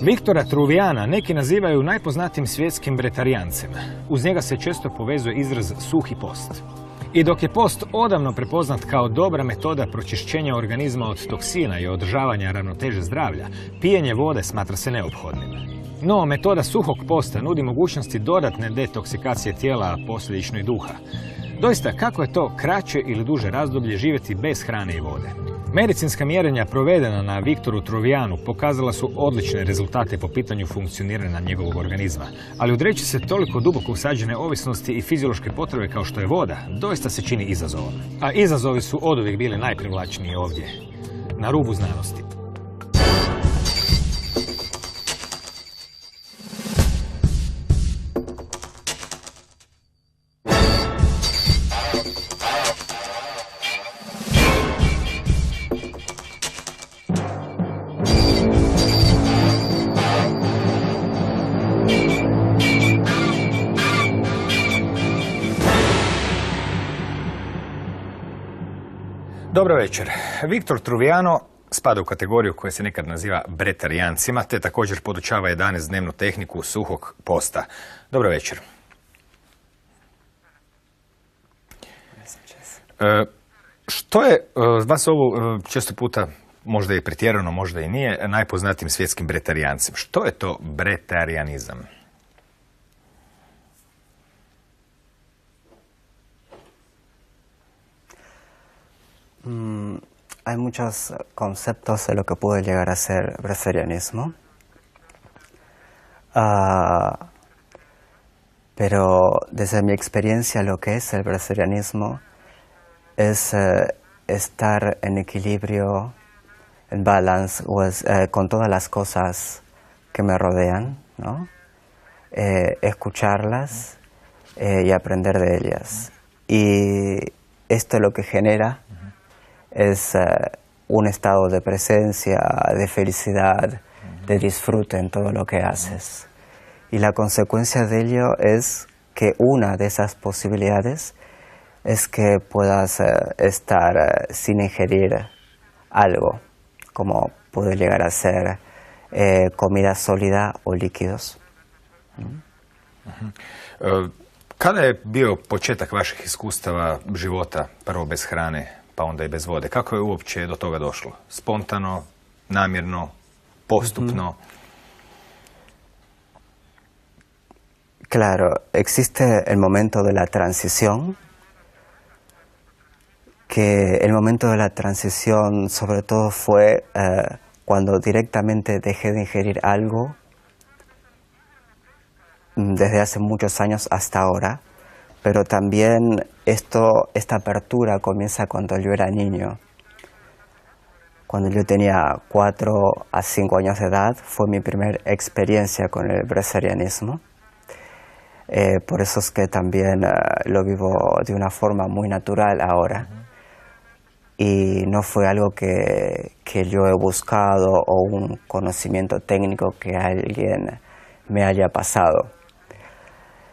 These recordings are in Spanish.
Viktora Truvijana neki nazivaju najpoznatijim svjetskim bretarijancem. Uz njega se često povezuje izraz suhi post. I dok je post odavno prepoznat kao dobra metoda pročišćenja organizma od toksina i održavanja ravnoteže zdravlja, pijenje vode smatra se neophodnim. No, metoda suhog posta nudi mogućnosti dodatne detoksikacije tijela, a posljedično i duha. Doista, kako je to kraće ili duže razdoblje živjeti bez hrane i vode? Medicinska mjerenja provedena na Viktoru Truvijanu pokazala su odlične rezultate po pitanju funkcioniranja njegovog organizma, ali odreći se toliko duboko usađene ovisnosti i fiziološke potrebe kao što je voda, doista se čini izazovom. A izazovi su oduvijek bili najprivlačniji ovdje, na rubu znanosti. Dobro večer. Viktor Truvijano spada u kategoriju koja se nekad naziva bretarijancima, te također podučava 11-dnevnu tehniku suhog posta. Dobro večer. Što je vas ovo često puta, možda je pretjerano, možda i nije, najpoznatijim svjetskim bretarijancem? Što je to bretarijanizam? Hay muchos conceptos de lo que puede llegar a ser brasilianismo, pero desde mi experiencia lo que es el brasilianismo es estar en equilibrio, en balance con todas las cosas que me rodean, ¿no? Escucharlas y aprender de ellas. Y esto lo que genera es un estado de presencia, de felicidad, de disfrute en todo lo que haces. Y la consecuencia de ello es que una de esas posibilidades es que puedas estar sin ingerir algo, como puede llegar a ser comida sólida o líquidos. Kada je bio početak vaših iskustava života, prvo bez hrane, pa onda i bez vode? Kako je uopće do toga došlo? Spontano, namjerno, postupno? Claro, existe el momento de la transición, que el momento de la transición sobre todo fue cuando directamente dejé de ingerir algo desde hace muchos años hasta ahora. Pero también esta apertura comienza cuando yo era niño. Cuando yo tenía 4 a 5 años de edad, fue mi primera experiencia con el brasilianismo. Por eso es que también lo vivo de una forma muy natural ahora. Y no fue algo que yo he buscado o un conocimiento técnico que alguien me haya pasado.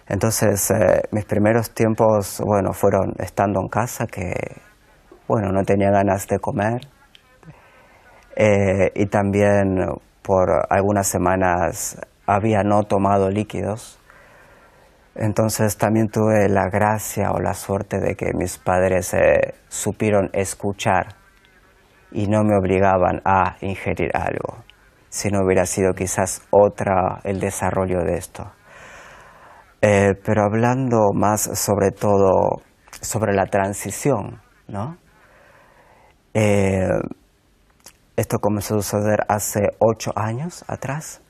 Entonces, mis primeros tiempos, bueno, fueron estando en casa, que, bueno, no tenía ganas de comer. Y también por algunas semanas había no tomado líquidos. Entonces también tuve la gracia o la suerte de que mis padres supieron escuchar y no me obligaban a ingerir algo. Si no hubiera sido quizás el desarrollo de esto. Pero hablando más sobre todo sobre la transición, ¿no? Esto comenzó a suceder hace 8 años atrás,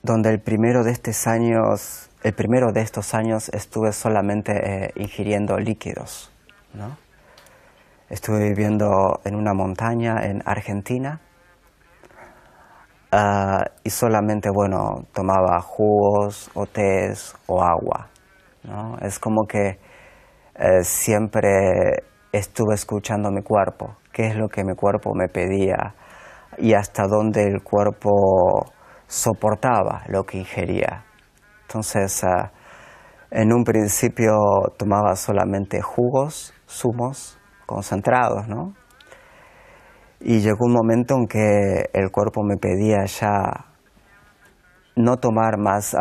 donde el primero de estos años estuve solamente ingiriendo líquidos, ¿no? Estuve viviendo en una montaña en Argentina. Y solamente, bueno, tomaba jugos o tés o agua, ¿no? Es como que siempre estuve escuchando mi cuerpo, qué es lo que mi cuerpo me pedía y hasta dónde el cuerpo soportaba lo que ingería. Entonces, en un principio tomaba solamente jugos, zumos concentrados, ¿no? Y llegó un momento en que el cuerpo me pedía ya no tomar más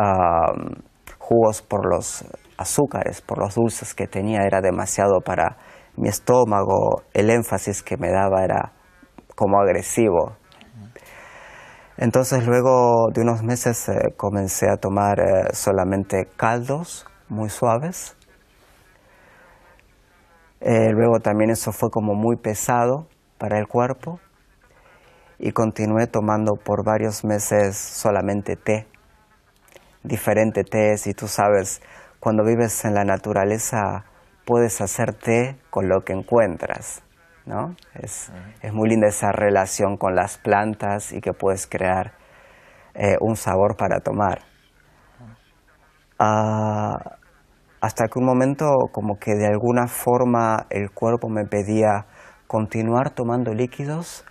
jugos por los azúcares, por los dulces que tenía, era demasiado para mi estómago, el énfasis que me daba era como agresivo. Entonces luego de unos meses comencé a tomar solamente caldos muy suaves. Luego también eso fue como muy pesado para el cuerpo y continué tomando por varios meses solamente té, diferentes tés, y tú sabes, cuando vives en la naturaleza puedes hacer té con lo que encuentras, ¿no? Es muy linda esa relación con las plantas y que puedes crear un sabor para tomar. Hasta que un momento como que de alguna forma el cuerpo me pedía continuar tomando líquidos,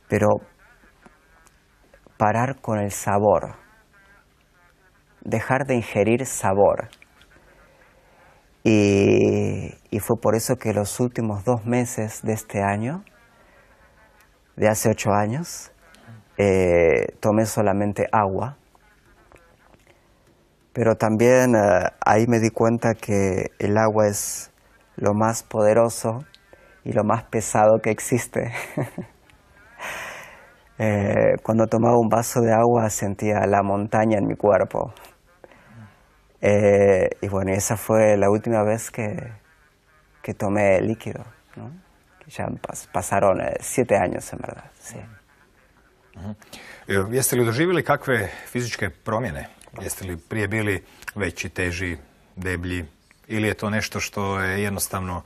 pero parar con el sabor, dejar de ingerir sabor. Y fue por eso que los últimos 2 meses de este año, de hace 8 años, tomé solamente agua. Pero también ahí me di cuenta que el agua es lo más poderoso y lo más pesado que existe. Cuando tomaba un vaso de agua sentía la montaña en mi cuerpo. Y bueno, esa fue la última vez que tomé líquido, ¿no? Ya pasaron 7 años en verdad. Sí. Jeste li doživjeli kakve fizičke promjene? Jeste li prije bili veći, teži, deblji? Ili je to nešto što je jednostavno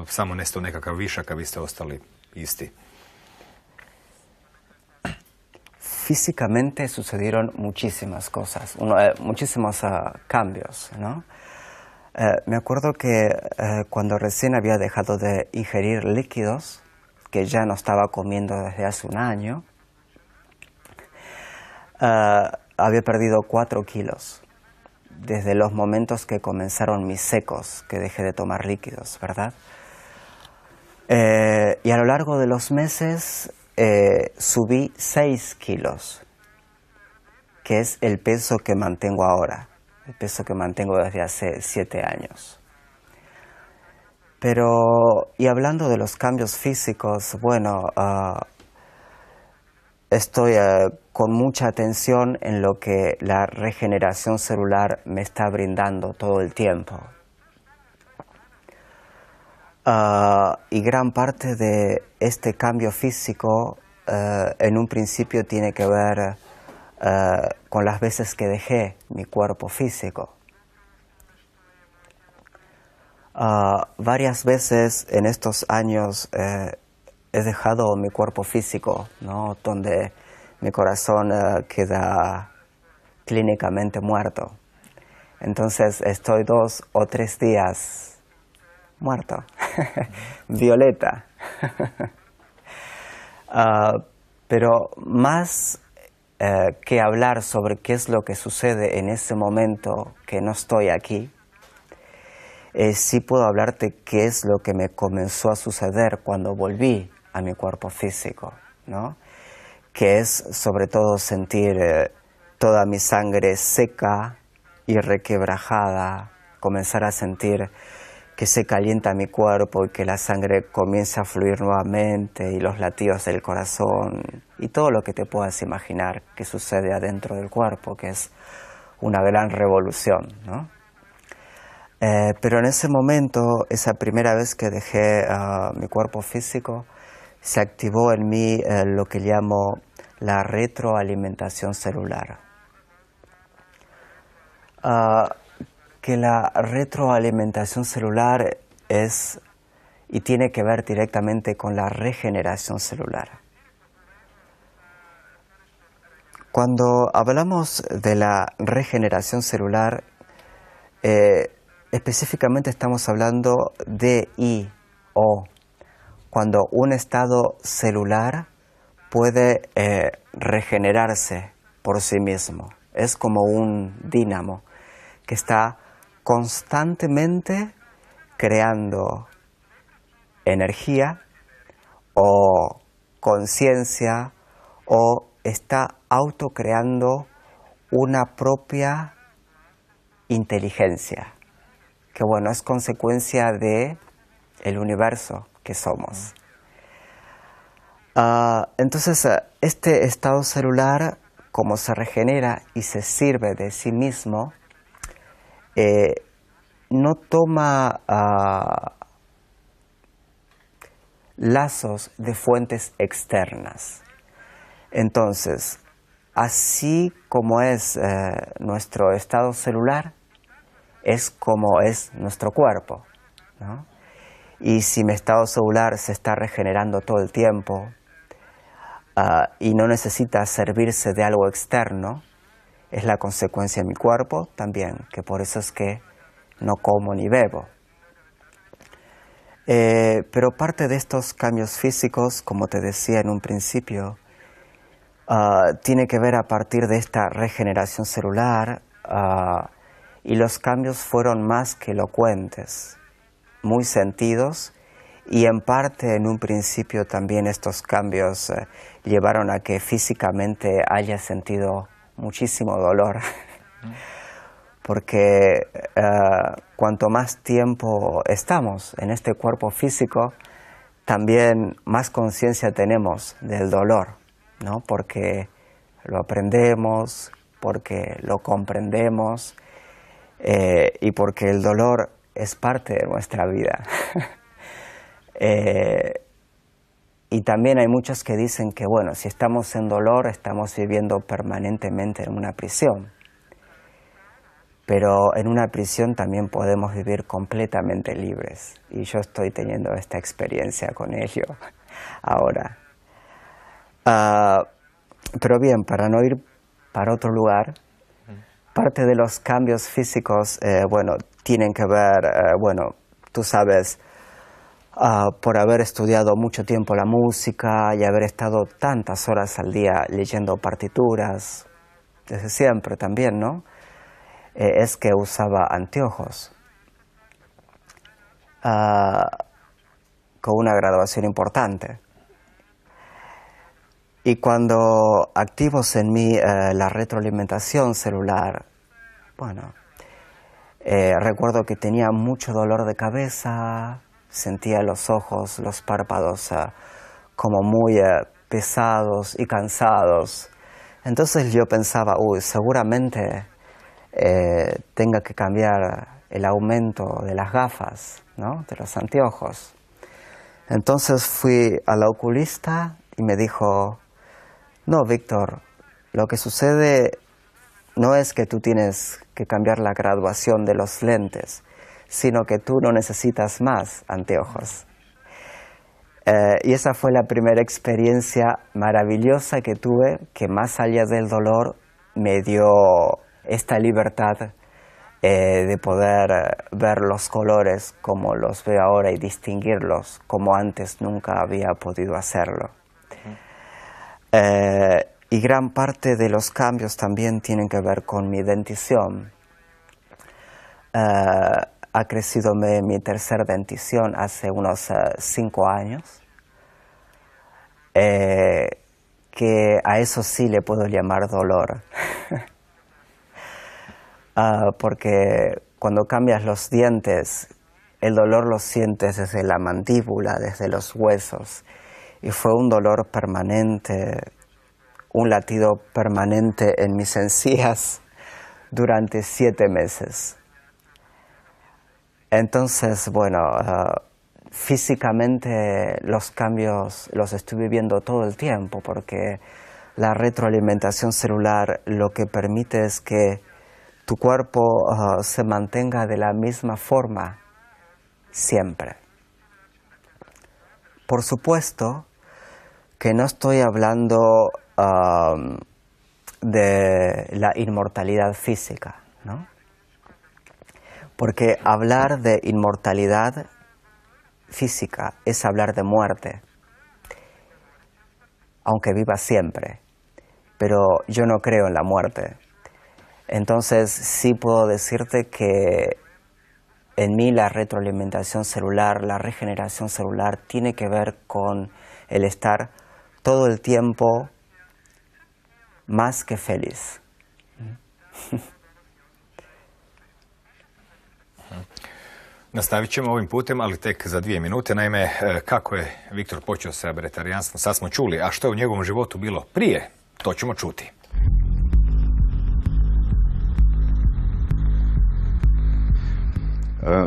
samo nestao nekakav višak, a vi ste ostali isti? Físicamente sucedieron muchísimas cosas, muchísimos cambios, ¿no? Me acuerdo que cuando recién había dejado de ingerir líquidos, que ya no estaba comiendo desde hace un año, había perdido 4 kilos desde los momentos que comenzaron mis secos, que dejé de tomar líquidos, ¿verdad? Y a lo largo de los meses subí 6 kilos, que es el peso que mantengo ahora, el peso que mantengo desde hace 7 años. Pero, y hablando de los cambios físicos, bueno, estoy con mucha atención en lo que la regeneración celular me está brindando todo el tiempo. Y gran parte de este cambio físico en un principio tiene que ver con las veces que dejé mi cuerpo físico. Varias veces en estos años he dejado mi cuerpo físico, ¿no? Donde mi corazón queda clínicamente muerto. Entonces estoy 2 o 3 días muerto, violeta. Pero más que hablar sobre qué es lo que sucede en ese momento que no estoy aquí, sí puedo hablarte qué es lo que me comenzó a suceder cuando volví a mi cuerpo físico, ¿no? Que es sobre todo sentir toda mi sangre seca y requebrajada, comenzar a sentir que se calienta mi cuerpo y que la sangre comienza a fluir nuevamente y los latidos del corazón y todo lo que te puedas imaginar que sucede adentro del cuerpo, que es una gran revolución, ¿no? Pero en ese momento, esa primera vez que dejé mi cuerpo físico, se activó en mí lo que llamo la retroalimentación celular. Que la retroalimentación celular es y tiene que ver directamente con la regeneración celular. Cuando hablamos de la regeneración celular, específicamente estamos hablando de cuando un estado celular puede regenerarse por sí mismo. Es como un dínamo que está constantemente creando energía o conciencia o está autocreando una propia inteligencia, que bueno, es consecuencia de el universo que somos. Entonces, este estado celular, como se regenera y se sirve de sí mismo, no toma lazos de fuentes externas. Entonces, así como es nuestro estado celular, es como es nuestro cuerpo, ¿no? Y si mi estado celular se está regenerando todo el tiempo y no necesita servirse de algo externo, es la consecuencia de mi cuerpo también, que por eso es que no como ni bebo. Pero parte de estos cambios físicos, como te decía en un principio, tiene que ver a partir de esta regeneración celular y los cambios fueron más que elocuentes, muy sentidos, y en parte en un principio también estos cambios llevaron a que físicamente haya sentido muchísimo dolor, porque cuanto más tiempo estamos en este cuerpo físico, también más conciencia tenemos del dolor, ¿no? Porque lo aprendemos, porque lo comprendemos y porque el dolor es parte de nuestra vida. Y también hay muchos que dicen que, bueno, si estamos en dolor, estamos viviendo permanentemente en una prisión. Pero en una prisión también podemos vivir completamente libres. Y yo estoy teniendo esta experiencia con ello ahora. Pero bien, para no ir para otro lugar, parte de los cambios físicos, bueno, tienen que ver, bueno, tú sabes, por haber estudiado mucho tiempo la música y haber estado tantas horas al día leyendo partituras, desde siempre también, ¿no? Es que usaba anteojos con una graduación importante. Y cuando activos en mí la retroalimentación celular, bueno, recuerdo que tenía mucho dolor de cabeza, sentía los ojos, los párpados como muy pesados y cansados. Entonces yo pensaba, uy, seguramente tenga que cambiar el aumento de las gafas, ¿no? De los anteojos. Entonces fui a la oculista y me dijo, no, Víctor, lo que sucede no es que tú tienes que cambiar la graduación de los lentes, sino que tú no necesitas más anteojos. Y esa fue la primera experiencia maravillosa que tuve, que más allá del dolor me dio esta libertad de poder ver los colores como los veo ahora y distinguirlos como antes nunca había podido hacerlo. Y gran parte de los cambios también tienen que ver con mi dentición. Ha crecido mi tercera dentición hace unos 5 años, que a eso sí le puedo llamar dolor. Porque cuando cambias los dientes, el dolor lo sientes desde la mandíbula, desde los huesos. Y fue un dolor permanente, un latido permanente en mis encías durante 7 meses. Entonces, bueno, físicamente los cambios los estoy viviendo todo el tiempo porque la retroalimentación celular lo que permite es que tu cuerpo se mantenga de la misma forma siempre. Por supuesto que no estoy hablando de la inmortalidad física, ¿no? Porque hablar de inmortalidad física es hablar de muerte, aunque viva siempre, pero yo no creo en la muerte. Entonces sí puedo decirte que en mí la retroalimentación celular, la regeneración celular tiene que ver con el estar todo el tiempo más que feliz. Nastavit ćemo ovim putem, ali tek za 2 minute. Naime, kako je Viktor počeo sa bretarijanstvom, sad smo čuli, a što je u njegovom životu bilo prije, to ćemo čuti.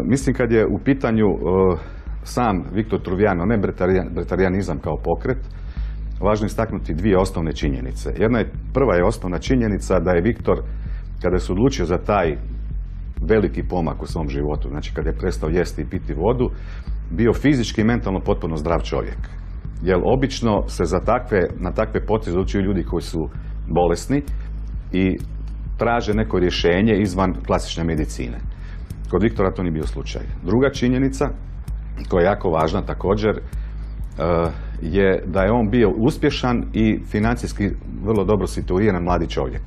Mislim kad je u pitanju sam Viktor Truvijano, ne bretarijanizam kao pokret, važno je istaknuti 2 osnovne činjenice. Prva je osnovna činjenica da je Viktor, kada se odlučio za taj veliki pomak u svom životu, znači kada je prestao jesti i piti vodu, bio fizički i mentalno potpuno zdrav čovjek. Jer obično se na takve poteze odlučuju ljudi koji su bolesni i traže neko rješenje izvan klasične medicine. Kod Viktora to nije bio slučaj. Druga činjenica, koja je jako važna također, je da je on bio uspješan i financijski vrlo dobro situiran mladi čovjek.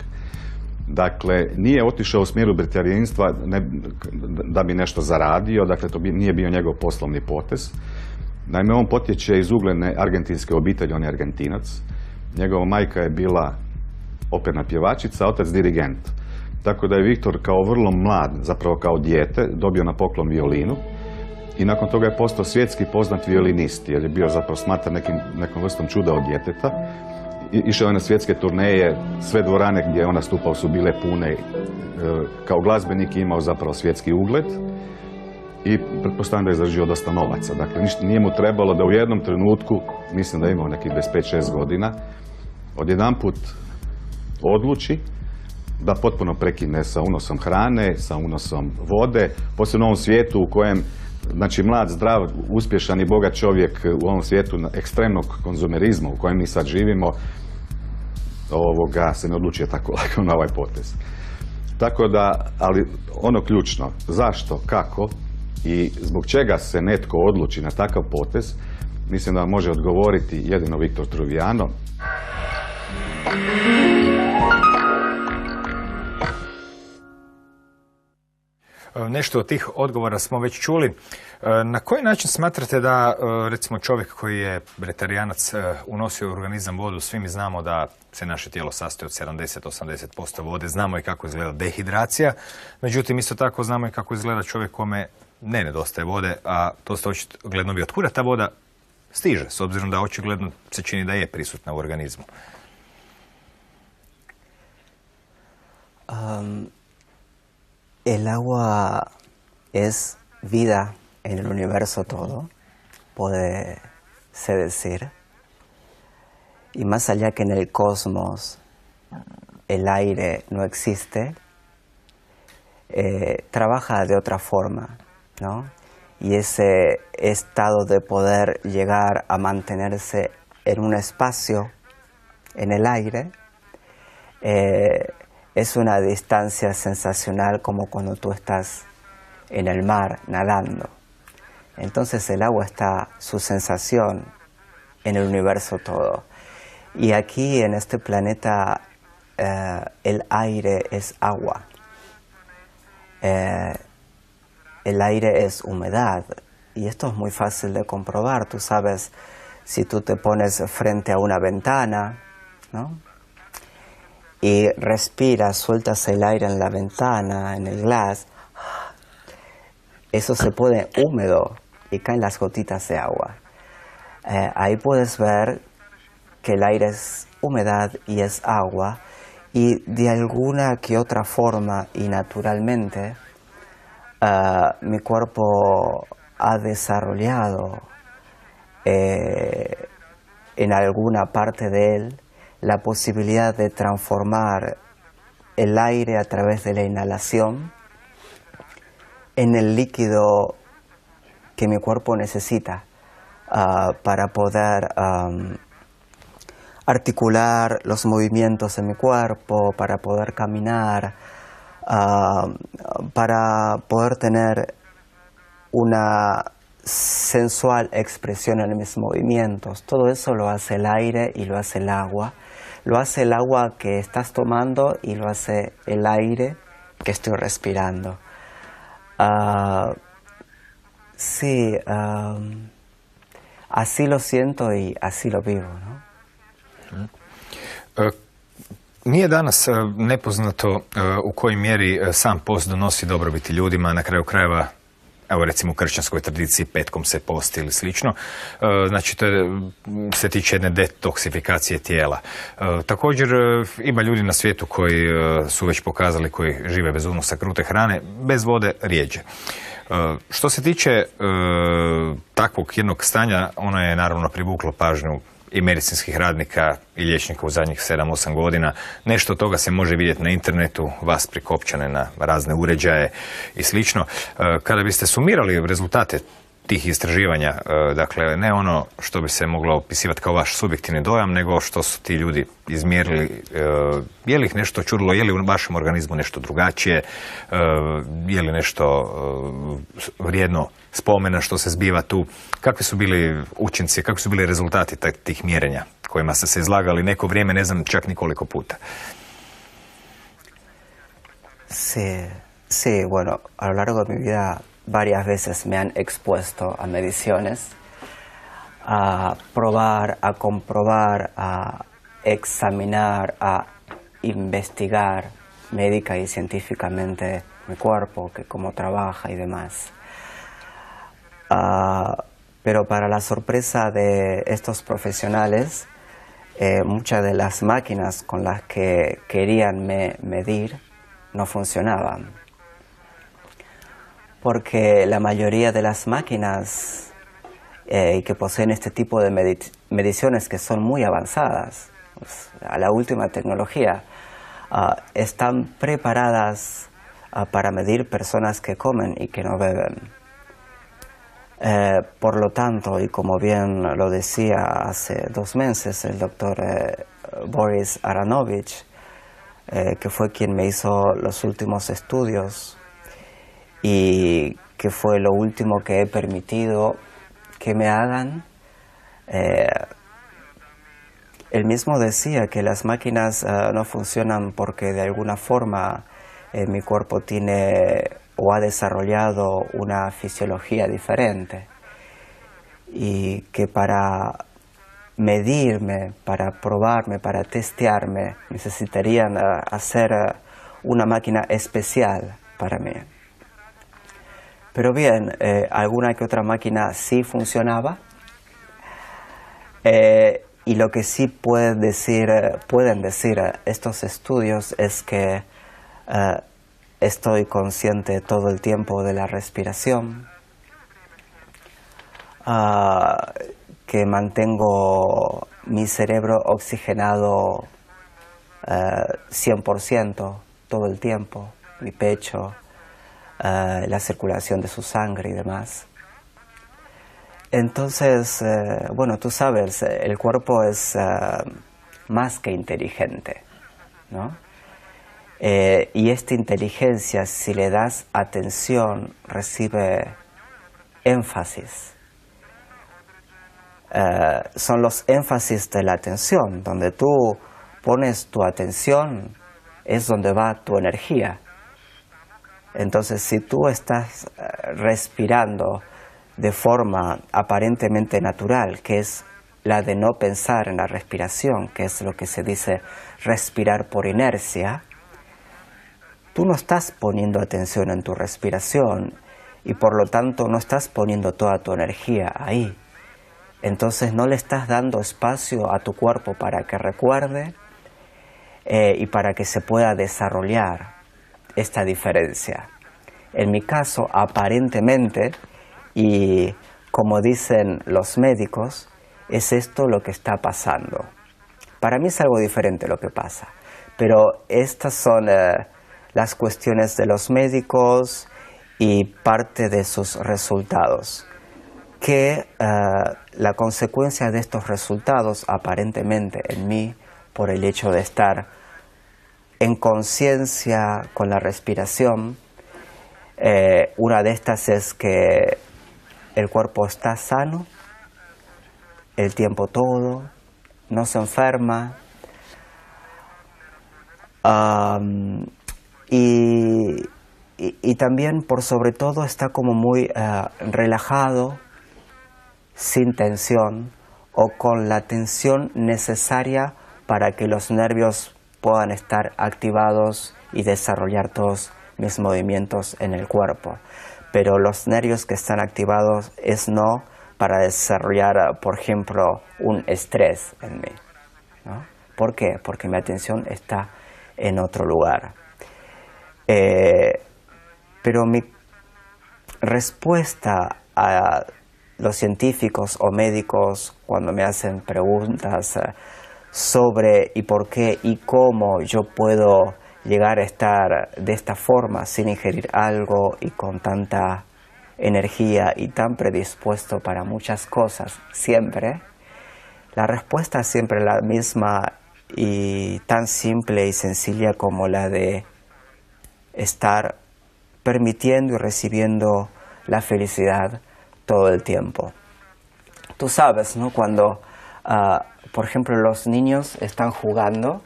Dakle, nije otišao u smjeru bretarijanstva da bi nešto zaradio, dakle to nije bio njegov poslovni potez. Naime, on potječe iz ugledne argentinske obitelji, on je Argentinac. Njegova majka je bila operna pjevačica, otac dirigent. Tako da je Viktor kao vrlo mlad, zapravo kao dijete, dobio na poklon violinu i nakon toga je postao svjetski poznat violinist, jer je bio zapravo smatran nekom vrstom čuda od djeteta. Išao je na svjetske turneje, sve dvorane gdje je on nastupao su bile pune, kao glazbenik je imao zapravo svjetski ugled i pretpostavljam da je zaradio dosta novaca. Dakle, nije mu trebalo da u jednom trenutku, mislim da je imao nekih 25-6 godina, odjedanput odluči da potpuno prekine sa unosom hrane, sa unosom vode, posebno u ovom svijetu u kojem, znači mlad, zdrav, uspješan i bogat čovjek u ovom svijetu ekstremnog konzumerizma u kojem mi sad živimo, se ne odlučuje tako lako na ovaj potez. Tako da, ali ono ključno, zašto, kako i zbog čega se netko odluči na takav potez, mislim da vam može odgovoriti jedino Viktor Truvijano. Nešto od tih odgovora smo već čuli. Na koji način smatrate da, recimo, čovjek koji je bretarijanac unosio u organizam vodu? Svi mi znamo da se naše tijelo sastoji od 70-80% vode. Znamo i kako izgleda dehidracija. Međutim, isto tako znamo i kako izgleda čovjek kome ne nedostaje vode, a to ste očigledno vi. Otkuda ta voda stiže, s obzirom da očigledno se čini da je prisutna u organizmu? El agua es vida en el universo todo, puede se decir. Y más allá que en el cosmos el aire no existe, trabaja de otra forma, ¿no? Y ese estado de poder llegar a mantenerse en un espacio, en el aire, es una distancia sensacional como cuando tú estás en el mar nadando. Entonces el agua está, su sensación, en el universo todo. Y aquí en este planeta el aire es agua. El aire es humedad. Y esto es muy fácil de comprobar. Tú sabes, si tú te pones frente a una ventana, ¿no? Y respiras, sueltas el aire en la ventana, en el glass, eso se pone húmedo y caen las gotitas de agua. Ahí puedes ver que el aire es humedad y es agua, y de alguna que otra forma y naturalmente mi cuerpo ha desarrollado en alguna parte de él la posibilidad de transformar el aire a través de la inhalación en el líquido que mi cuerpo necesita para poder articular los movimientos de mi cuerpo, para poder caminar, para poder tener una sensual expresión en mis movimientos. Todo eso lo hace el aire y lo hace el agua. Lo hace el agua que estás tomando y lo hace el aire que estoy respirando. Sí, así lo siento y así lo vivo, ¿no? Nije danas nepoznato u kojoj mjeri sam post donosi dobrobiti ljudima, na kraju krajeva, evo recimo u kršćanskoj tradiciji petkom se posti ili slično. Znači to se tiče jedne detoksifikacije tijela. Također ima ljudi na svijetu koji su već pokazali, koji žive bez unosa krute hrane, bez vode rijeđe. Što se tiče takvog jednog stanja, ono je naravno privuklo pažnju i medicinskih radnika i liječnika u zadnjih 7-8 godina. Nešto od toga se može vidjeti na internetu, vas prikopčane na razne uređaje i slično. Kada biste sumirali rezultate tih istraživanja, dakle ne ono što bi se moglo opisivati kao vaš subjektivni dojam, nego što su ti ljudi izmjerili, je li ih nešto čudilo, je li u vašem organizmu nešto drugačije, je li nešto vrijedno spomena što se zbiva tu, kakvi su bili učinci, kakvi su bili rezultati tih mjerenja kojima ste se izlagali neko vrijeme, ne znam čak nikoliko puta? Sí, bueno, a lo largo de mi vida varias veces me han expuesto a mediciones, a probar, a comprobar, a examinar, a investigar médica y científicamente mi cuerpo, que cómo trabaja y demás. Pero para la sorpresa de estos profesionales, muchas de las máquinas con las que querían medir no funcionaban. Porque la mayoría de las máquinas que poseen este tipo de mediciones que son muy avanzadas, pues, a la última tecnología, están preparadas para medir personas que comen y que no beben. Por lo tanto, y como bien lo decía hace 2 meses el doctor Boris Aranovich, que fue quien me hizo los últimos estudios y que fue lo último que he permitido que me hagan, él mismo decía que las máquinas no funcionan porque de alguna forma mi cuerpo tiene o ha desarrollado una fisiología diferente y que para medirme, para probarme, para testearme, necesitarían hacer una máquina especial para mí. Pero bien, alguna que otra máquina sí funcionaba, y lo que sí pueden decir estos estudios es que estoy consciente todo el tiempo de la respiración, que mantengo mi cerebro oxigenado 100% todo el tiempo, mi pecho, la circulación de su sangre y demás. Entonces, bueno, tú sabes, el cuerpo es más que inteligente, ¿no? Y esta inteligencia, si le das atención, recibe énfasis. Son los énfasis de la atención. Donde tú pones tu atención, es donde va tu energía. Entonces, si tú estás respirando de forma aparentemente natural, que es la de no pensar en la respiración, que es lo que se dice respirar por inercia, tú no estás poniendo atención en tu respiración y por lo tanto no estás poniendo toda tu energía ahí. Entonces no le estás dando espacio a tu cuerpo para que recuerde y para que se pueda desarrollar esta diferencia. En mi caso, aparentemente, y como dicen los médicos, es esto lo que está pasando. Para mí es algo diferente lo que pasa, pero estas son las cuestiones de los médicos y parte de sus resultados. Que la consecuencia de estos resultados, aparentemente en mí, por el hecho de estar en conciencia con la respiración, una de estas es que el cuerpo está sano el tiempo todo, no se enferma, y también por sobre todo está como muy relajado, sin tensión, o con la tensión necesaria para que los nervios puedan estar activados y desarrollar todos mis movimientos en el cuerpo. Pero los nervios que están activados es no para desarrollar, por ejemplo, un estrés en mí, ¿no? ¿Por qué? Porque mi atención está en otro lugar. Pero mi respuesta a los científicos o médicos cuando me hacen preguntas sobre y por qué y cómo yo puedo llegar a estar de esta forma sin ingerir algo y con tanta energía y tan predispuesto para muchas cosas siempre, la respuesta es siempre la misma y tan simple y sencilla como la de estar permitiendo y recibiendo la felicidad todo el tiempo. Tú sabes, ¿no? Cuando, por ejemplo, los niños están jugando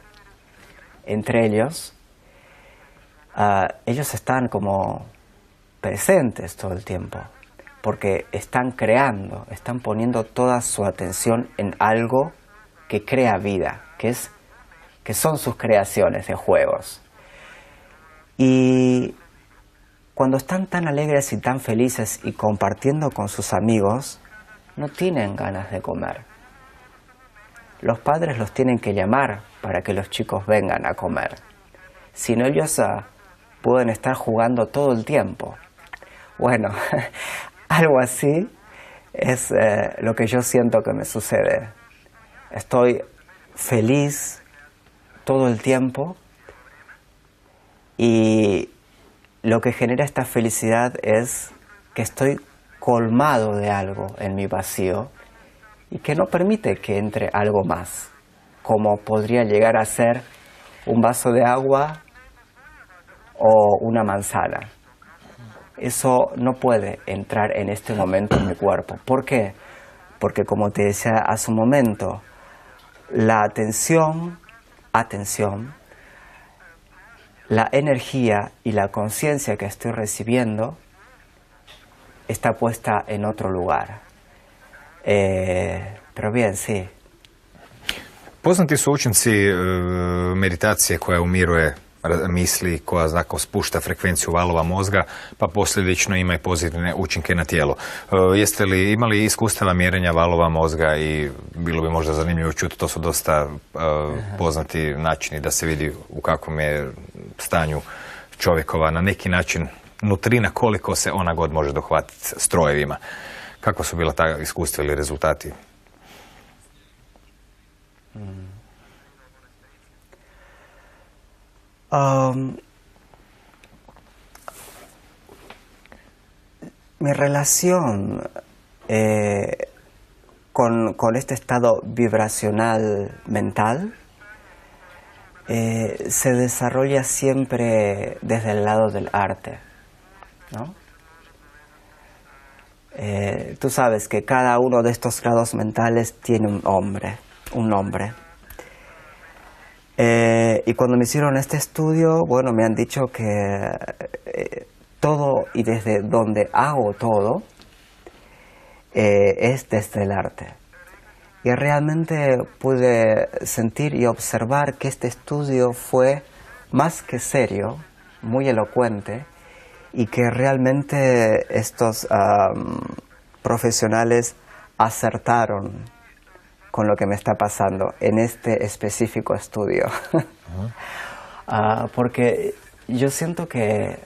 entre ellos, ellos están como presentes todo el tiempo, porque están creando, están poniendo toda su atención en algo que crea vida, que son sus creaciones de juegos. Y cuando están tan alegres y tan felices y compartiendo con sus amigos, no tienen ganas de comer. Los padres los tienen que llamar para que los chicos vengan a comer. Si no, ellos pueden estar jugando todo el tiempo. Bueno, algo así es lo que yo siento que me sucede. Estoy feliz todo el tiempo y lo que genera esta felicidad es que estoy colmado de algo en mi vacío y que no permite que entre algo más, como podría llegar a ser un vaso de agua o una manzana. Eso no puede entrar en este momento en mi cuerpo. ¿Por qué? Porque como te decía hace un momento, la atención, la energía y la conciencia que estoy recibiendo está puesta en otro lugar. Pero bien, sí. Poznati su učinci meditacije koja umiruje misli, koja znako spušta frekvenciju valova mozga, pa posljedično ima i pozitivne učinke na tijelo. Jeste li imali iskustava mjerenja valova mozga i bilo bi možda zanimljivo čuti, to su dosta poznati načini da se vidi u kakvom je stanju čovjekova na neki način nutrina, koliko se ona god može dohvatiti strojevima. Kako su bila ta iskustva ili rezultati? Mi relación con este estado vibracional mental se desarrolla siempre desde el lado del arte, ¿no? Tú sabes que cada uno de estos grados mentales tiene un nombre. Y cuando me hicieron este estudio, bueno, me han dicho que todo y desde donde hago todo es desde el arte. Y realmente pude sentir y observar que este estudio fue más que serio, muy elocuente, y que realmente estos profesionales acertaron con lo que me está pasando en este específico estudio. Porque yo siento que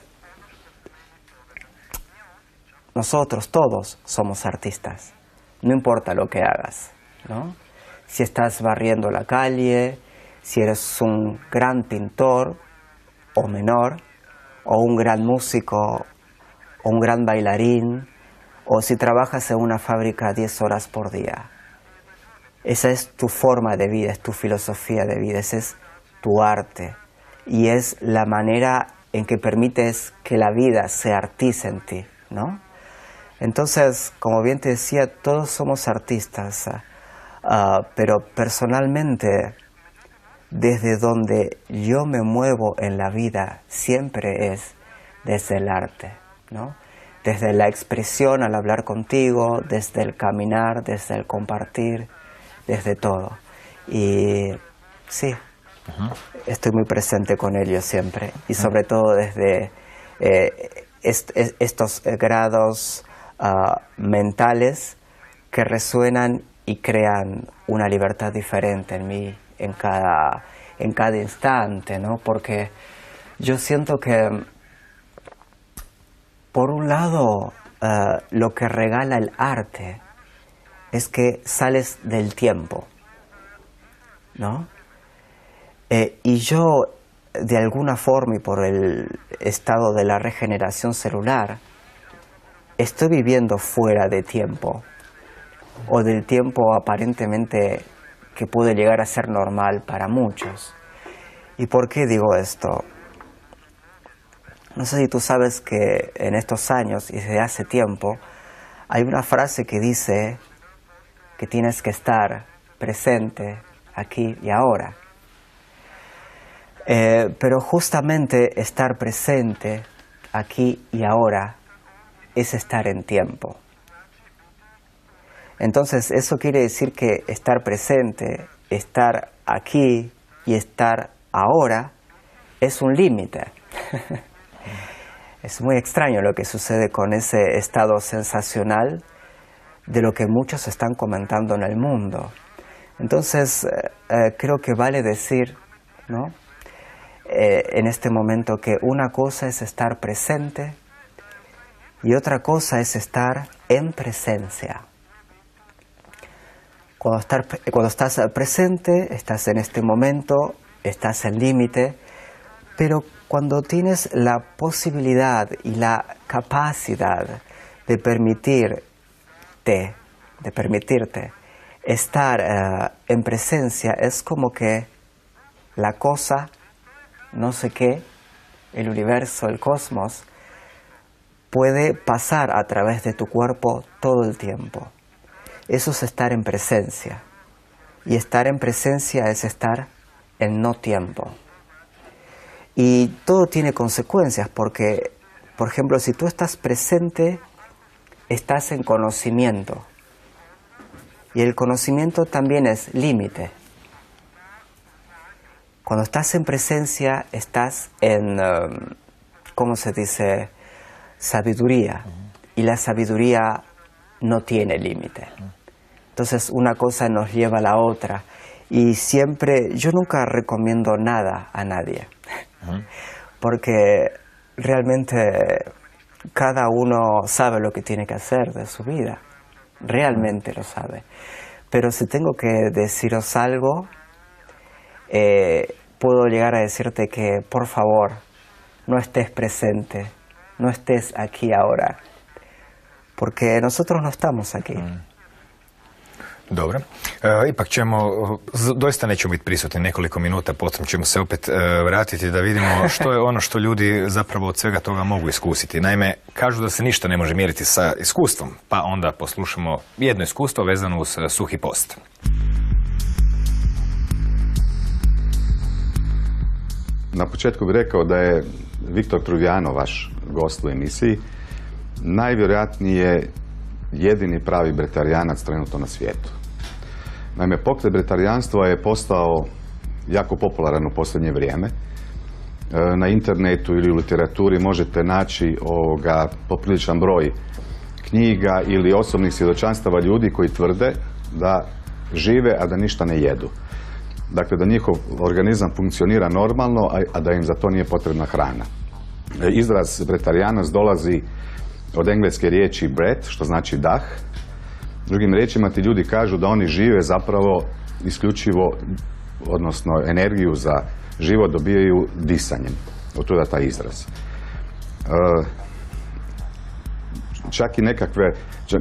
nosotros todos somos artistas, no importa lo que hagas, ¿no? Si estás barriendo la calle, si eres un gran pintor o menor, o un gran músico, o un gran bailarín, o si trabajas en una fábrica 10 horas por día. Esa es tu forma de vida, es tu filosofía de vida, ese es tu arte. Y es la manera en que permites que la vida se artice en ti, ¿no? Entonces, como bien te decía, todos somos artistas, pero personalmente, desde donde yo me muevo en la vida, siempre es desde el arte, ¿no? Desde la expresión al hablar contigo, desde el caminar, desde el compartir, desde todo. Y sí, estoy muy presente con ellos siempre. Y sobre todo desde estos grados mentales que resuenan y crean una libertad diferente en mí en cada instante, ¿no? Porque yo siento que, por un lado, lo que regala el arte es que sales del tiempo, ¿no? Y yo, de alguna forma y por el estado de la regeneración celular, estoy viviendo fuera de tiempo, o del tiempo aparentemente que puede llegar a ser normal para muchos. ¿Y por qué digo esto? No sé si tú sabes que en estos años y desde hace tiempo hay una frase que dice que tienes que estar presente aquí y ahora. Pero justamente estar presente aquí y ahora es estar en tiempo. Entonces eso quiere decir que estar presente, estar aquí y estar ahora es un límite. Es muy extraño lo que sucede con ese estado sensacional de lo que muchos están comentando en el mundo. Entonces creo que vale decir, ¿no? En este momento que una cosa es estar presente y otra cosa es estar en presencia. Cuando estás presente, estás en este momento, estás en límite, pero cuando tienes la posibilidad y la capacidad de permitirte estar en presencia, es como que la cosa, no sé qué, el universo, el cosmos, puede pasar a través de tu cuerpo todo el tiempo. Eso es estar en presencia. Y estar en presencia es estar en no tiempo. Y todo tiene consecuencias porque, por ejemplo, si tú estás presente, estás en conocimiento. Y el conocimiento también es límite. Cuando estás en presencia, estás en, ¿cómo se dice? Sabiduría. Y la sabiduría no tiene límite. Entonces una cosa nos lleva a la otra. Y siempre, yo nunca recomiendo nada a nadie. Porque realmente cada uno sabe lo que tiene que hacer de su vida. Realmente lo sabe. Pero si tengo que deciros algo, puedo llegar a decirte que, por favor, no estés presente, no estés aquí ahora, porque nosotros no estamos aquí. Dobro. Ipak ćemo, doista nećemo biti prisutni nekoliko minuta, potom ćemo se opet vratiti da vidimo što je ono što ljudi zapravo od svega toga mogu iskusiti. Naime, kažu da se ništa ne može mjeriti sa iskustvom, pa onda poslušamo jedno iskustvo vezano uz suhi post. Na početku bih rekao da je Viktor Truvjano, vaš gost u emisiji, najvjerojatnije jedini pravi bretarijanac trenutno na svijetu. Naime, pokret bretarijanstva je postao jako popularan u posljednje vrijeme. Na internetu ili u literaturi možete naći popriličan broj knjiga ili osobnih svjedočanstava ljudi koji tvrde da žive, a da ništa ne jedu. Dakle, da njihov organizam funkcionira normalno, a da im za to nije potrebna hrana. Izraz bretarijanac dolazi od engleske riječi breath, što znači dah. Drugim riječima, ti ljudi kažu da oni žive zapravo isključivo, odnosno energiju za život dobijaju disanjem. Od tuda taj izraz. Čak i nekakve,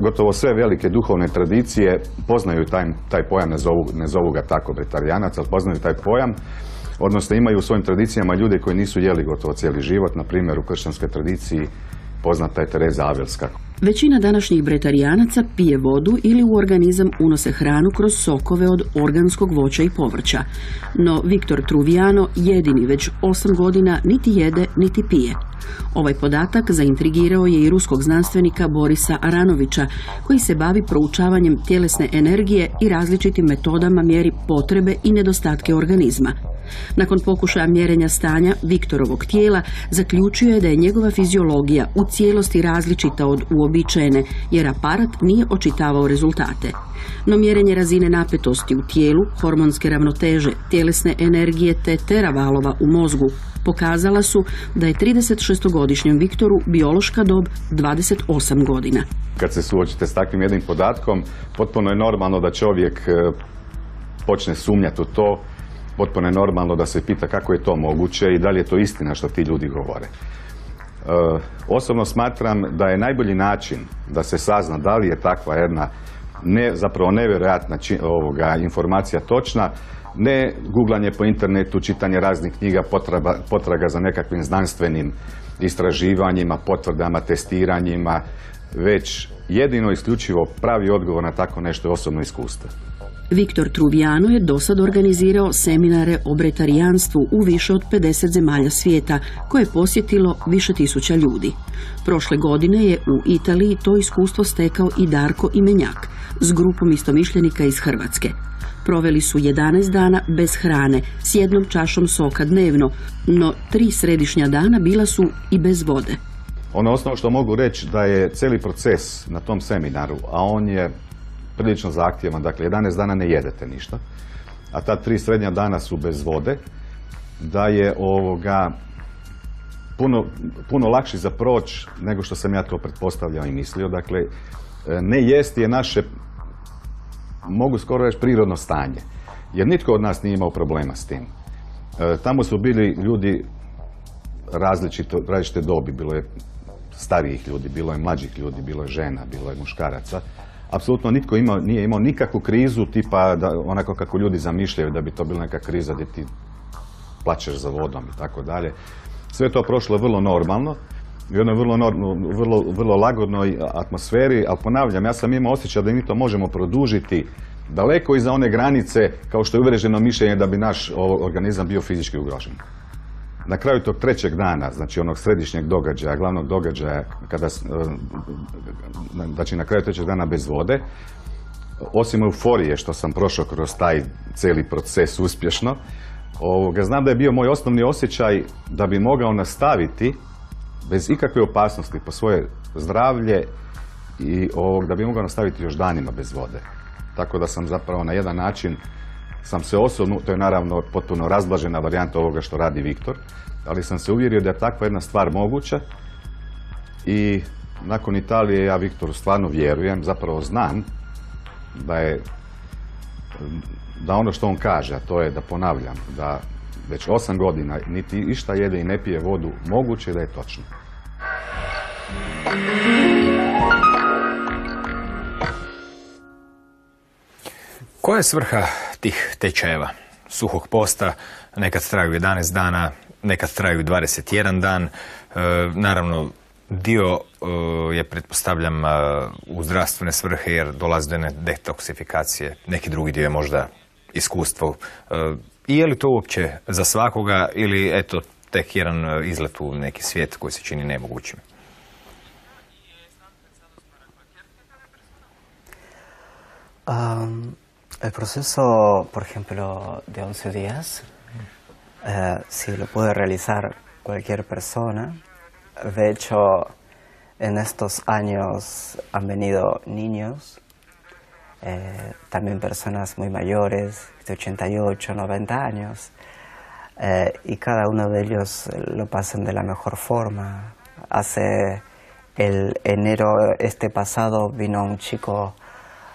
gotovo sve velike duhovne tradicije poznaju taj pojam, ne zovu ga tako bretarijanac, ali poznaju taj pojam, odnosno imaju u svojim tradicijama ljude koji nisu jeli gotovo cijeli život. Na primjer, u kršćanskoj tradiciji poznata je Tereza Avelska, Većina današnjih bretarijanaca pije vodu ili u organizam unose hranu kroz sokove od organskog voća i povrća. No Viktor Truvijano jedini već 8 godina niti jede niti pije. Ovaj podatak zaintrigirao je i ruskog znanstvenika Borisa Aranovića, koji se bavi proučavanjem tjelesne energije i različitim metodama mjeri potrebe i nedostatke organizma. Nakon pokušaja mjerenja stanja Viktorovog tijela, zaključio je da je njegova fiziologija u cijelosti različita od uobičajene, jer aparat nije očitavao rezultate. No mjerenje razine napetosti u tijelu, hormonske ravnoteže, tjelesne energije te teravalova u mozgu pokazala su da je 36-godišnjem Viktoru biološka dob 28 godina. Kad se suočite s takvim jednim podatkom, potpuno je normalno da čovjek počne sumnjati u to, potpuno je normalno da se pita kako je to moguće i da li je to istina što ti ljudi govore. Osobno smatram da je najbolji način da se sazna da li je takva jedna zapravo nevjerojatna informacija točna, ne guglanje po internetu, čitanje raznih knjiga, potraga za nekakvim znanstvenim istraživanjima, potvrdama, testiranjima, već jedino isključivo pravi odgovor na tako nešto je osobno iskustvo. Viktor Truvijano je dosad organizirao seminare o bretarijanstvu u više od 50 zemalja svijeta, koje je posjetilo više tisuća ljudi. Prošle godine je u Italiji to iskustvo stekao i Darko Imenjak s grupom istomišljenika iz Hrvatske. Proveli su 11 dana bez hrane, s jednom čašom soka dnevno, no 3 središnja dana bila su i bez vode. Ono osnovno što mogu reći da je cijeli proces na tom seminaru, a on je prilično zahtjevan, dakle 11 dana ne jedete ništa, a ta 3 srednja dana su bez vode, da je puno lakši za proći nego što sam ja to pretpostavljao i mislio. Dakle, ne jesti je naše, mogu skoro reći, prirodno stanje, jer nitko od nas nije imao problema s tim. Tamo su bili ljudi različite dobi, bilo je starijih ljudi, bilo je mlađih ljudi, bilo je žena, bilo je muškaraca. Apsolutno nitko nije imao nikakvu krizu, tipa onako kako ljudi zamišljaju da bi to bila neka kriza gdje ti plačeš za vodom i tako dalje. Sve je to prošlo vrlo normalno i u jednoj vrlo lagodnoj atmosferi, ali ponavljam, ja sam imao osjećaj da mi to možemo produžiti daleko iza one granice kao što je uvriježeno mišljenje da bi naš organizam bio fizički ugrožen. Na kraju tog 3. dana, znači onog središnjeg događaja, glavnog događaja, znači na kraju 3. dana bez vode, osim euforije što sam prošao kroz taj cijeli proces uspješno, znam da je bio moj osnovni osjećaj da bi mogao nastaviti bez ikakve opasnosti po svoje zdravlje i da bi mogao nastaviti još danima bez vode. Tako da sam zapravo na jedan način sam se osobno, to je naravno potpuno razblažena varijanta ovoga što radi Viktor, ali sam se uvjerio da je takva jedna stvar moguća i nakon Italije ja Viktoru stvarno vjerujem, zapravo znam da ono što on kaže, a to je da ponavljam, da već 8 godina niti išta jede i ne pije vodu, moguće da je točno. Koja je svrha tih tečajeva? Suhog posta, nekad traju 11 dana, nekad traju 21 dan. Naravno, dio je, pretpostavljam, u zdravstvene svrhe jer dolazi do jedne detoksifikacije. Neki drugi dio je možda iskustvo. I je li to uopće za svakoga ili eto tek jedan izlet u neki svijet koji se čini nemogućim? El proceso, por ejemplo, de 11 días, si lo puede realizar cualquier persona. De hecho, en estos años han venido niños, también personas muy mayores, de 88, 90 años, y cada uno de ellos lo pasan de la mejor forma. Hace el enero pasado vino un chico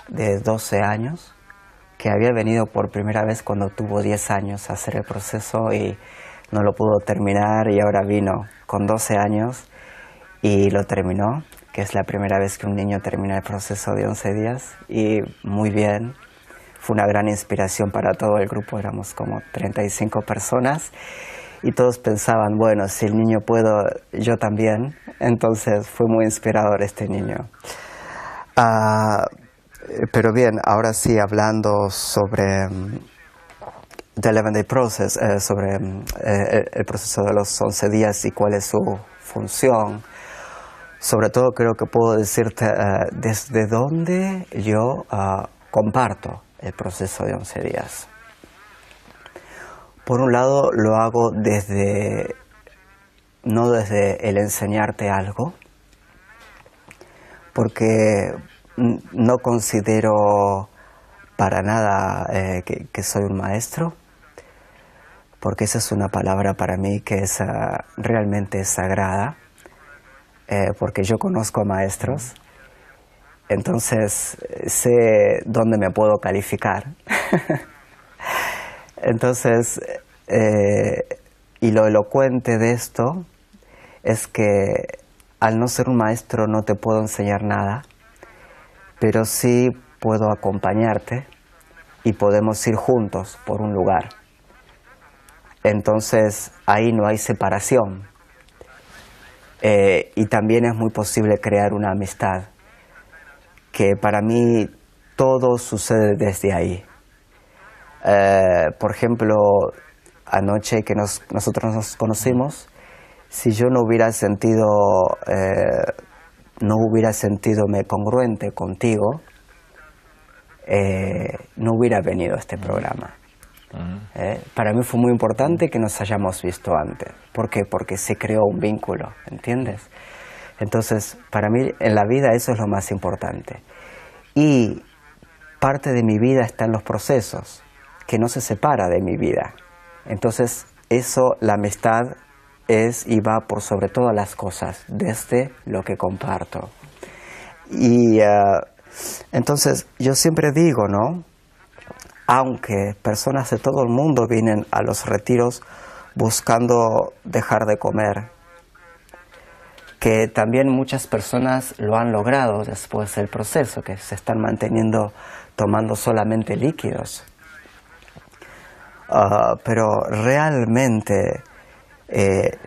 de 12 años que había venido por primera vez cuando tuvo 10 años a hacer el proceso y no lo pudo terminar, y ahora vino con 12 años y lo terminó, que es la primera vez que un niño termina el proceso de 11 días, y muy bien. Fue una gran inspiración para todo el grupo, éramos como 35 personas, y todos pensaban, bueno, si el niño puedo, yo también. Entonces fue muy inspirador este niño. Pero bien, ahora sí, hablando sobre The 11-Day Process, sobre el proceso de los 11 días y cuál es su función. Sobre todo creo que puedo decirte desde dónde yo comparto el proceso de 11 días. Por un lado lo hago no desde el enseñarte algo, porque no considero para nada que soy un maestro, porque esa es una palabra para mí que es realmente sagrada, porque yo conozco a maestros, entonces sé dónde me puedo calificar. Entonces, y lo elocuente de esto es que al no ser un maestro no te puedo enseñar nada, pero sí puedo acompañarte y podemos ir juntos por un lugar. Entonces ahí no hay separación. Y también es muy posible crear una amistad, que para mí todo sucede desde ahí. Por ejemplo, anoche que nosotros nos conocimos, si yo no hubiera sentido congruente contigo, no hubiera venido a este programa. Para mí fue muy importante que nos hayamos visto antes. ¿Por qué? Porque se creó un vínculo, ¿entiendes? Entonces, para mí en la vida eso es lo más importante. Y parte de mi vida está en los procesos, que no se separa de mi vida. Entonces, eso, la amistad es y va por sobre todas las cosas, desde lo que comparto. Y entonces, yo siempre digo, ¿no? Aunque personas de todo el mundo vienen a los retiros buscando dejar de comer, que también muchas personas lo han logrado después del proceso, que se están manteniendo tomando solamente líquidos. Pero realmente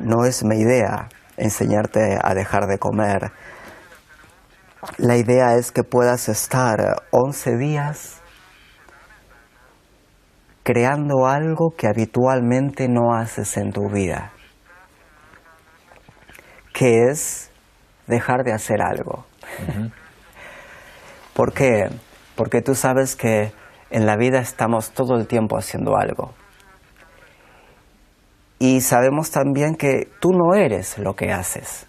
no es mi idea enseñarte a dejar de comer. La idea es que puedas estar 11 días creando algo que habitualmente no haces en tu vida, que es dejar de hacer algo. ¿Por qué? Porque tú sabes que en la vida estamos todo el tiempo haciendo algo. Y sabemos también que tú no eres lo que haces.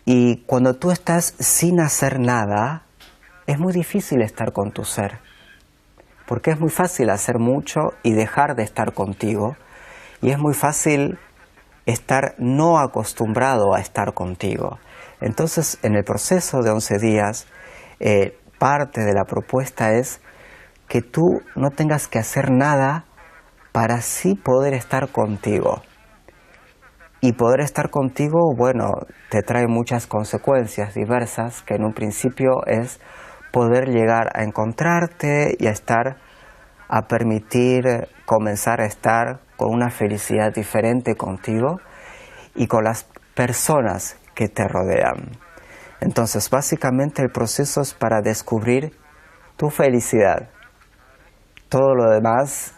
Y cuando tú estás sin hacer nada, es muy difícil estar con tu ser. Porque es muy fácil hacer mucho y dejar de estar contigo. Y es muy fácil estar no acostumbrado a estar contigo. Entonces, en el proceso de 11 días, parte de la propuesta es que tú no tengas que hacer nada para así poder estar contigo. Y poder estar contigo, bueno, te trae muchas consecuencias diversas, que en un principio es poder llegar a encontrarte y a permitir comenzar a estar con una felicidad diferente contigo y con las personas que te rodean. Entonces, básicamente el proceso es para descubrir tu felicidad. Todo lo demás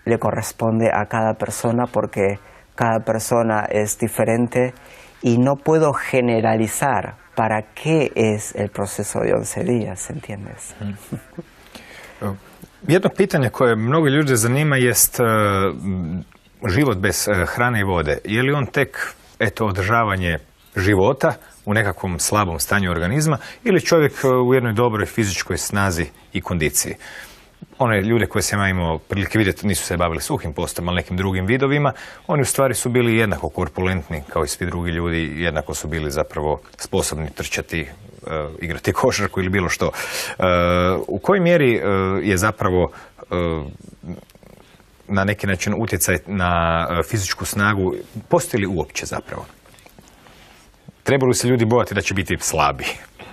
le corresponde a cada persona, porque cada persona es diferente y no puedo generalizar para qué es el proceso de 11 días, ¿entiendes? Jedno pitanje koje mnogo ljudi zanima jest život bez hrane i vode. Je li on tek održavanje života u nekakvom slabom stanju organizma ili čovjek u jednoj dobroj fizičkoj snazi i kondiciji? One ljude koje sam ja imao prilike vidjeti nisu se bavili suhim postom, ali nekim drugim vidovima, oni u stvari su bili jednako korpulentni kao i svi drugi ljudi, jednako su bili zapravo sposobni trčati, igrati košarku ili bilo što. U kojoj mjeri je zapravo na neki način utjecaj na fizičku snagu, postoji li uopće zapravo? Trebaju li se ljudi bojati da će biti slabi,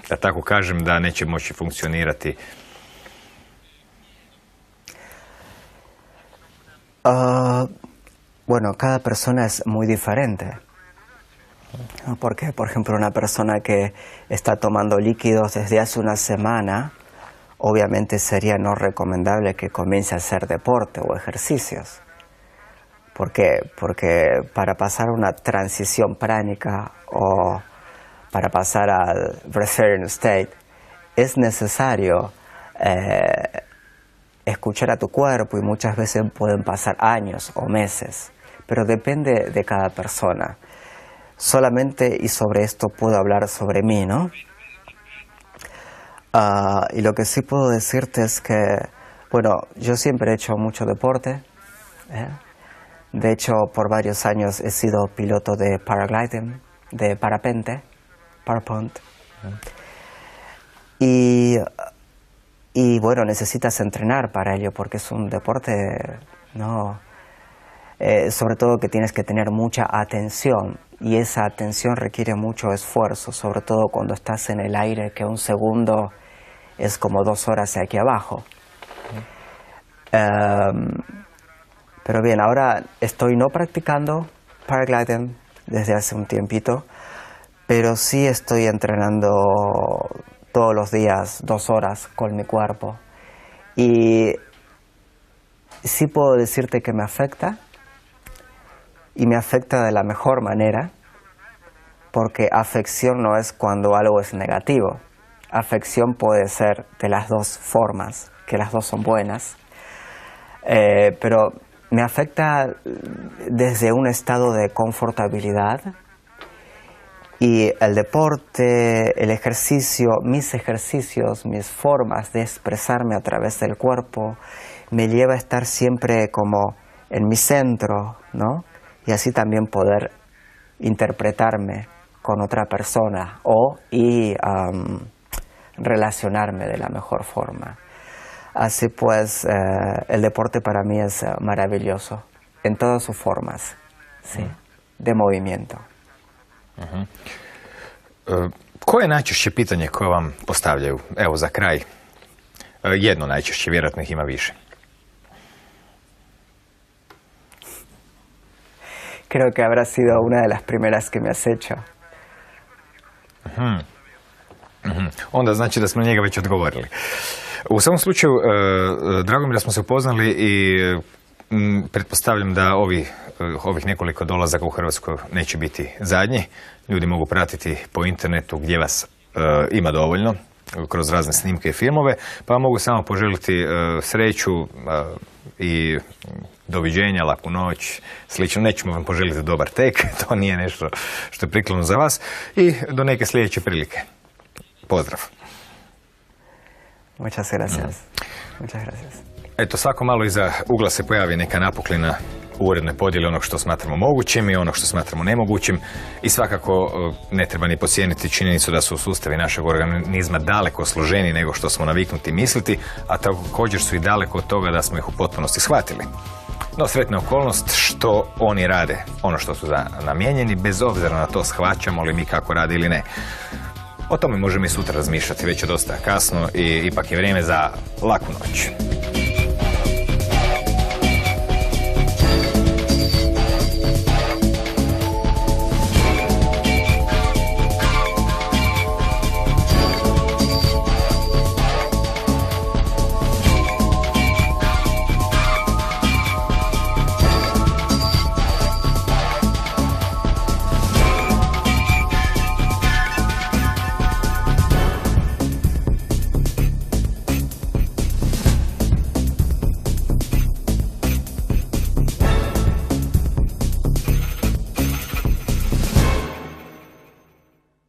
da tako kažem, da neće moći funkcionirati? Bueno, cada persona es muy diferente. Porque, por ejemplo, una persona que está tomando líquidos desde hace una semana, obviamente sería no recomendable que comience a hacer deporte o ejercicios. ¿Por qué? Porque para pasar una transición pránica o para pasar al breatharian state es necesario escuchar a tu cuerpo, y muchas veces pueden pasar años o meses, pero depende de cada persona. Solamente, y sobre esto puedo hablar sobre mí, ¿no? Y lo que sí puedo decirte es que, bueno, yo siempre he hecho mucho deporte. De hecho, por varios años he sido piloto de paragliding, de parapente. Y bueno, necesitas entrenar para ello porque es un deporte, ¿no? Sobre todo que tienes que tener mucha atención, y esa atención requiere mucho esfuerzo, sobre todo cuando estás en el aire, que un segundo es como 2 horas aquí abajo. Pero bien, ahora estoy no practicando paragliding desde hace un tiempito, pero sí estoy entrenando todos los días 2 horas con mi cuerpo. Y sí puedo decirte que me afecta, y me afecta de la mejor manera, porque afección no es cuando algo es negativo. Afección puede ser de las dos formas, que las dos son buenas, pero me afecta desde un estado de confortabilidad, y el deporte, el ejercicio, mis ejercicios, mis formas de expresarme a través del cuerpo me lleva a estar siempre como en mi centro, ¿no? Y así también poder interpretarme con otra persona y relacionarme de la mejor forma. Así pues, el deporte para mí es maravilloso, en todas sus formas, sí, de movimiento. Koje je najčešće pitanje koje vam postavljaju? Evo, za kraj, jedno najčešće, vjerojatno ih ima više. Creo que habrá sido una de las primeras que me has hecho. Onda znači da smo na njega već odgovorili. U svakom slučaju, drago mi da smo se upoznali i pretpostavljam da ovih nekoliko dolazaka u Hrvatskoj neće biti zadnji. Ljudi mogu pratiti po internetu gdje vas ima dovoljno, kroz razne snimke i filmove, pa mogu samo poželiti sreću i doviđenja, laku noć, slično. Nećemo vam poželiti dobar tek, to nije nešto što je prikladno za vas, i do neke sljedeće prilike. Pozdrav. Muchas gracias. Muchas gracias. Eto, svako malo iza ugla se pojavi neka napuklina u urednoj podjeli onog što smatramo mogućim i onog što smatramo nemogućim, i svakako ne treba ni podcijeniti činjenicu da su sustavi našeg organizma daleko složeniji nego što smo naviknuti misliti, a također su i daleko od toga da smo ih u potpunosti shvatili. No, sretna okolnost što oni rade ono što su namijenjeni, bez obzira na to shvaćamo li mi kako rade ili ne. O tome možemo i sutra razmišljati, već je dosta kasno i ipak je vrijeme za laku noć.